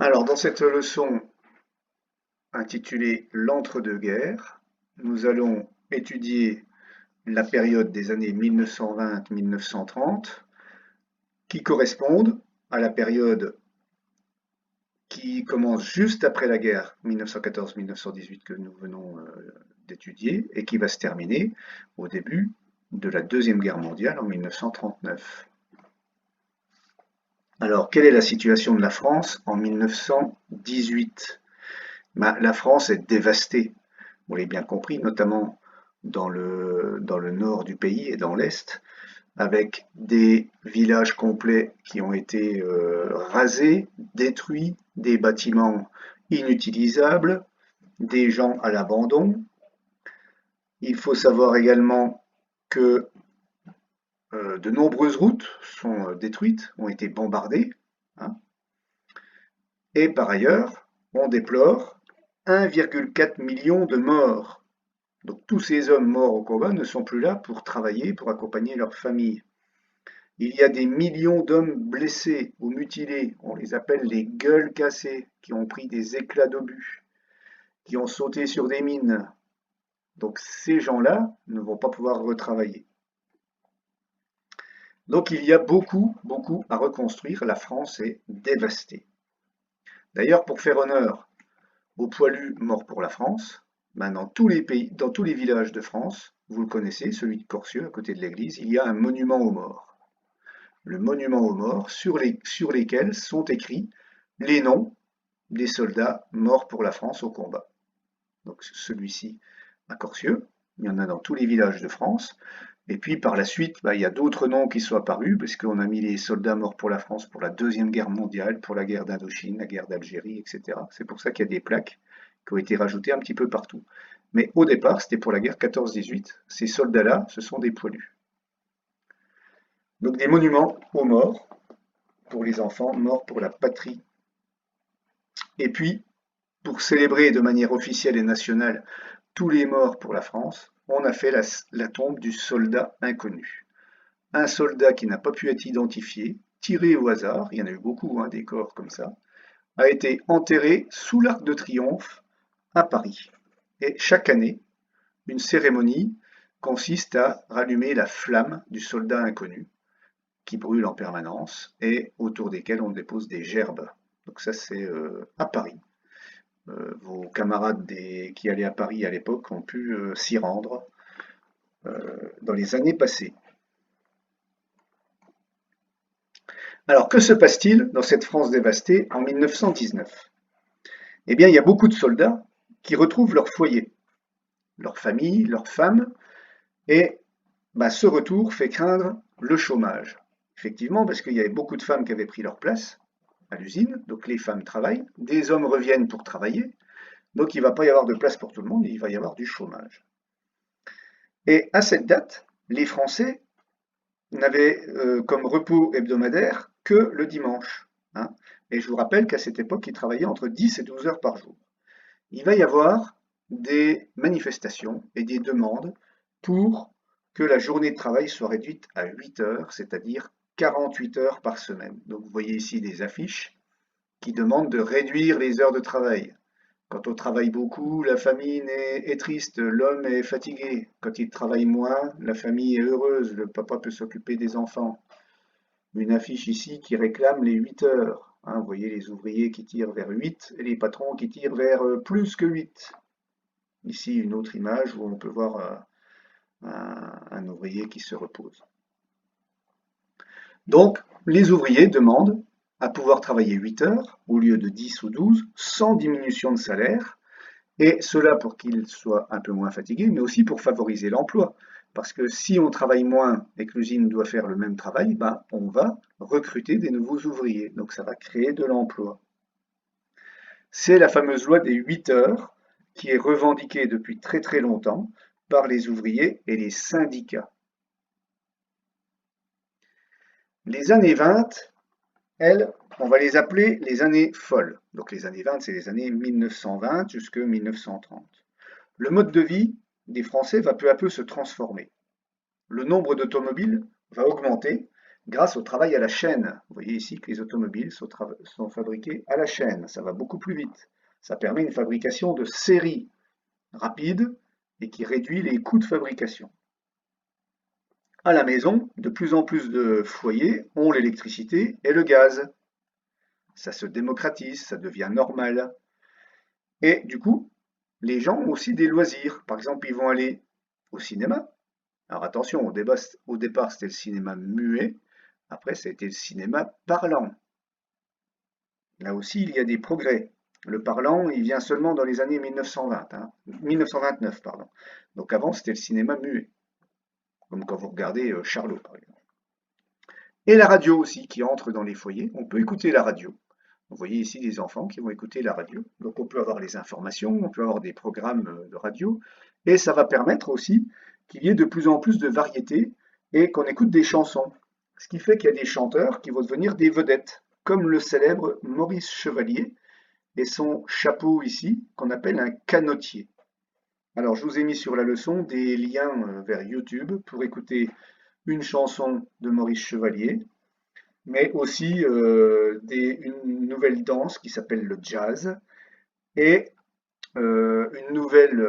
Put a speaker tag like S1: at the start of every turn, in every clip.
S1: Alors, dans cette leçon intitulée L'entre-deux-guerres, nous allons étudier la période des années 1920-1930 qui correspondent à la période qui commence juste après la guerre 1914-1918 que nous venons d'étudier et qui va se terminer au début de la Deuxième Guerre mondiale en 1939. Alors, quelle est la situation de la France en 1918? La France est dévastée, vous l'avez bien compris, notamment dans le nord du pays et dans l'est, avec des villages complets qui ont été rasés, détruits, des bâtiments inutilisables, des gens à l'abandon. Il faut savoir également que de nombreuses routes sont détruites, ont été bombardées, hein. Et par ailleurs, on déplore 1,4 million de morts. Donc tous ces hommes morts au combat ne sont plus là pour travailler, pour accompagner leurs familles. Il y a des millions d'hommes blessés ou mutilés, on les appelle les gueules cassées, qui ont pris des éclats d'obus, qui ont sauté sur des mines. Donc ces gens-là ne vont pas pouvoir retravailler. Donc il y a beaucoup, beaucoup à reconstruire. La France est dévastée. D'ailleurs, pour faire honneur aux poilus morts pour la France, dans tous les pays, dans tous les villages de France, vous le connaissez, celui de Corcieux, à côté de l'église, il y a un monument aux morts. Le monument aux morts sur lesquels sont écrits les noms des soldats morts pour la France au combat. Donc celui-ci à Corcieux, il y en a dans tous les villages de France. Et puis par la suite, il y a d'autres noms qui sont apparus, parce qu'on a mis les soldats morts pour la France pour la Deuxième Guerre mondiale, pour la guerre d'Indochine, la guerre d'Algérie, etc. C'est pour ça qu'il y a des plaques qui ont été rajoutées un petit peu partout. Mais au départ, c'était pour la guerre 14-18. Ces soldats-là, ce sont des poilus. Donc des monuments aux morts, pour les enfants morts pour la patrie. Et puis, pour célébrer de manière officielle et nationale tous les morts pour la France, on a fait la tombe du soldat inconnu. Un soldat qui n'a pas pu être identifié, tiré au hasard, il y en a eu beaucoup, des corps comme ça, a été enterré sous l'Arc de Triomphe à Paris. Et chaque année, une cérémonie consiste à rallumer la flamme du soldat inconnu qui brûle en permanence et autour desquels on dépose des gerbes. Donc ça c'est à Paris. Vos camarades qui allaient à Paris à l'époque ont pu s'y rendre dans les années passées. Alors, que se passe-t-il dans cette France dévastée en 1919? Eh bien, il y a beaucoup de soldats qui retrouvent leur foyer, leur famille, leurs femmes, et ce retour fait craindre le chômage. Effectivement, parce qu'il y avait beaucoup de femmes qui avaient pris leur place à l'usine, donc les femmes travaillent, des hommes reviennent pour travailler, donc il ne va pas y avoir de place pour tout le monde, il va y avoir du chômage. Et à cette date, les Français n'avaient comme repos hebdomadaire que le dimanche, hein. Et je vous rappelle qu'à cette époque, ils travaillaient entre 10 et 12 heures par jour. Il va y avoir des manifestations et des demandes pour que la journée de travail soit réduite à 8 heures, c'est-à-dire 48 heures par semaine. Donc vous voyez ici des affiches qui demandent de réduire les heures de travail. Quand on travaille beaucoup, la famille est triste, l'homme est fatigué. Quand il travaille moins, la famille est heureuse, le papa peut s'occuper des enfants. Une affiche ici qui réclame les 8 heures. Vous voyez les ouvriers qui tirent vers 8 et les patrons qui tirent vers plus que 8. Ici une autre image où on peut voir un ouvrier qui se repose. Donc les ouvriers demandent à pouvoir travailler 8 heures au lieu de 10 ou 12 sans diminution de salaire. Et cela pour qu'ils soient un peu moins fatigués, mais aussi pour favoriser l'emploi. Parce que si on travaille moins et que l'usine doit faire le même travail, on va recruter des nouveaux ouvriers. Donc ça va créer de l'emploi. C'est la fameuse loi des 8 heures qui est revendiquée depuis très très longtemps par les ouvriers et les syndicats. Les années 20, elles, on va les appeler les années folles. Donc les années 20, c'est les années 1920 jusqu'à 1930. Le mode de vie des Français va peu à peu se transformer. Le nombre d'automobiles va augmenter grâce au travail à la chaîne. Vous voyez ici que les automobiles sont fabriquées à la chaîne, ça va beaucoup plus vite. Ça permet une fabrication de série rapide et qui réduit les coûts de fabrication. À la maison, de plus en plus de foyers ont l'électricité et le gaz. Ça se démocratise, ça devient normal. Et du coup, les gens ont aussi des loisirs. Par exemple, ils vont aller au cinéma. Alors attention, au départ, c'était le cinéma muet. Après, ça a été le cinéma parlant. Là aussi, il y a des progrès. Le parlant, il vient seulement dans les années 1920, 1929, pardon. Donc avant, c'était le cinéma muet, comme quand vous regardez Charlot, par exemple. Et la radio aussi, qui entre dans les foyers. On peut écouter la radio. Vous voyez ici des enfants qui vont écouter la radio. Donc on peut avoir les informations, on peut avoir des programmes de radio, et ça va permettre aussi qu'il y ait de plus en plus de variétés et qu'on écoute des chansons. Ce qui fait qu'il y a des chanteurs qui vont devenir des vedettes, comme le célèbre Maurice Chevalier et son chapeau ici, qu'on appelle un canotier. Alors je vous ai mis sur la leçon des liens vers YouTube pour écouter une chanson de Maurice Chevalier, mais aussi une nouvelle danse qui s'appelle le jazz et une nouvelle,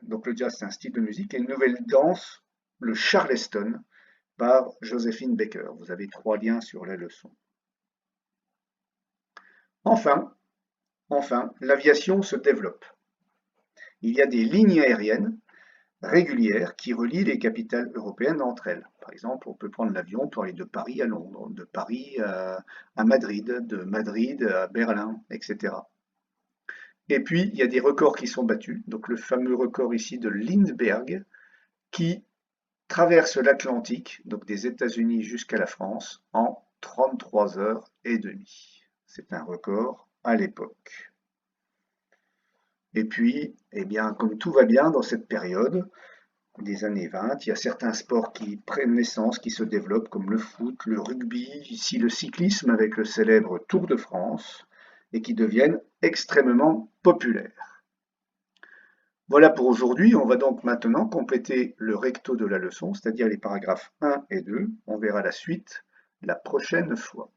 S1: donc le jazz c'est un style de musique et une nouvelle danse, le charleston, par Joséphine Baker. Vous avez 3 liens sur la leçon. Enfin, l'aviation se développe. Il y a des lignes aériennes régulières qui relient les capitales européennes entre elles. Par exemple, on peut prendre l'avion pour aller de Paris à Londres, de Paris à Madrid, de Madrid à Berlin, etc. Et puis, il y a des records qui sont battus. Donc, le fameux record ici de Lindbergh qui traverse l'Atlantique, donc des États-Unis jusqu'à la France, en 33 heures et demie. C'est un record à l'époque. Et puis, eh bien, comme tout va bien dans cette période des années 20, il y a certains sports qui prennent naissance, qui se développent, comme le foot, le rugby, ici le cyclisme avec le célèbre Tour de France, et qui deviennent extrêmement populaires. Voilà pour aujourd'hui, on va donc maintenant compléter le recto de la leçon, c'est-à-dire les paragraphes 1 et 2. On verra la suite la prochaine fois.